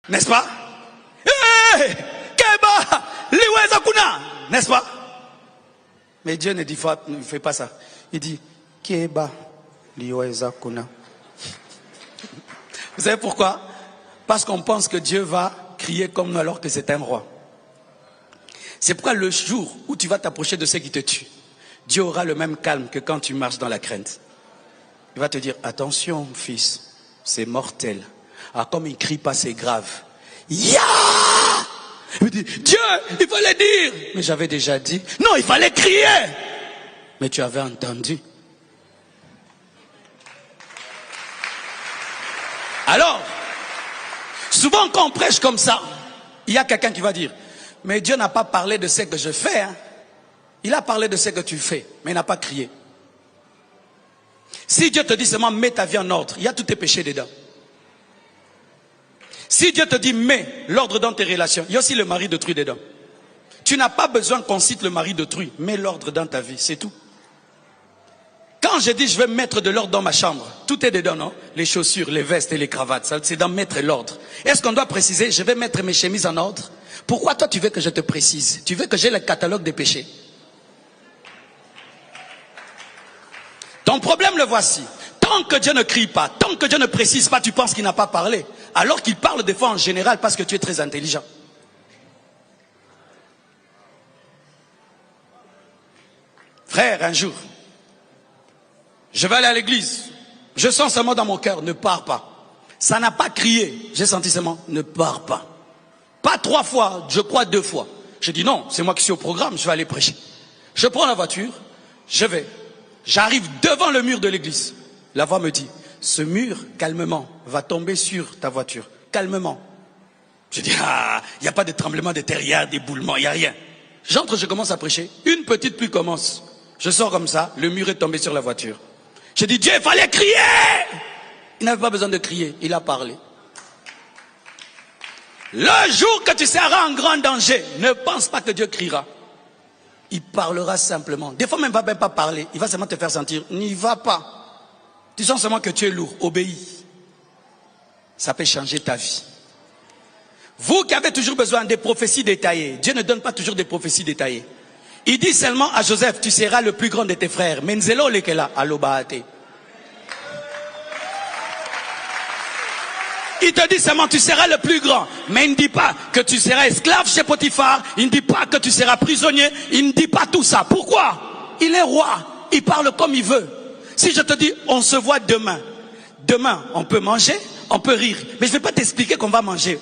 N'est-ce pas? Hey, Keba, liweza kuna, n'est-ce pas? Mais Dieu ne fait pas ça. Il dit, Keba, liweza kuna. Vous savez pourquoi? Parce qu'on pense que Dieu va crier comme nous alors que c'est un roi. C'est pourquoi le jour où tu vas t'approcher de ceux qui te tuent, Dieu aura le même calme que quand tu marches dans la crainte. Il va te dire, attention fils, c'est mortel. Ah, comme il ne crie pas, c'est grave. Ya! Il dit, Dieu, il fallait dire. Mais j'avais déjà dit. Non, il fallait crier. Mais tu avais entendu. Alors, souvent quand on prêche comme ça, il y a quelqu'un qui va dire, mais Dieu n'a pas parlé de ce que je fais. Hein. Il a parlé de ce que tu fais, mais il n'a pas crié. Si Dieu te dit seulement mets ta vie en ordre, il y a tous tes péchés dedans. Si Dieu te dit mets l'ordre dans tes relations, il y a aussi le mari d'autrui dedans. Tu n'as pas besoin qu'on cite le mari d'autrui, mets l'ordre dans ta vie, c'est tout. Quand je dis je vais mettre de l'ordre dans ma chambre, tout est dedans, non? Les chaussures, les vestes et les cravates, c'est dans mettre l'ordre. Est-ce qu'on doit préciser, je vais mettre mes chemises en ordre? Pourquoi toi tu veux que je te précise? Tu veux que j'ai le catalogue des péchés? Ton problème le voici. Tant que Dieu ne crie pas, tant que Dieu ne précise pas, tu penses qu'il n'a pas parlé. Alors qu'il parle des fois en général parce que tu es très intelligent. Frère, un jour, je vais aller à l'église. Je sens seulement dans mon cœur, ne pars pas. Ça n'a pas crié. J'ai senti seulement, ne pars pas. Pas 3 fois, je crois 2 fois. Je dis non, c'est moi qui suis au programme, je vais aller prêcher. Je prends la voiture, je vais. J'arrive devant le mur de l'église. La voix me dit, ce mur, calmement, va tomber sur ta voiture. Calmement. Je dis, ah, il n'y a pas de tremblement de terre, il y a d'éboulement, il n'y a rien. J'entre, je commence à prêcher. Une petite pluie commence. Je sors comme ça, le mur est tombé sur la voiture. Je dis, Dieu, il fallait crier. Il n'avait pas besoin de crier, il a parlé. Le jour que tu seras en grand danger, ne pense pas que Dieu criera. Il parlera simplement. Des fois même, il ne va même pas parler. Il va seulement te faire sentir. N'y va pas. Tu sens seulement que tu es lourd. Obéis. Ça peut changer ta vie. Vous qui avez toujours besoin des prophéties détaillées. Dieu ne donne pas toujours des prophéties détaillées. Il dit seulement à Joseph, tu seras le plus grand de tes frères. Menzelo lekela alobaate. Il te dit seulement tu seras le plus grand. Mais il ne dit pas que tu seras esclave chez Potiphar. Il ne dit pas que tu seras prisonnier. Il ne dit pas tout ça. Pourquoi? Il est roi. Il parle comme il veut. Si je te dis on se voit demain. Demain on peut manger, on peut rire. Mais je ne vais pas t'expliquer qu'on va manger.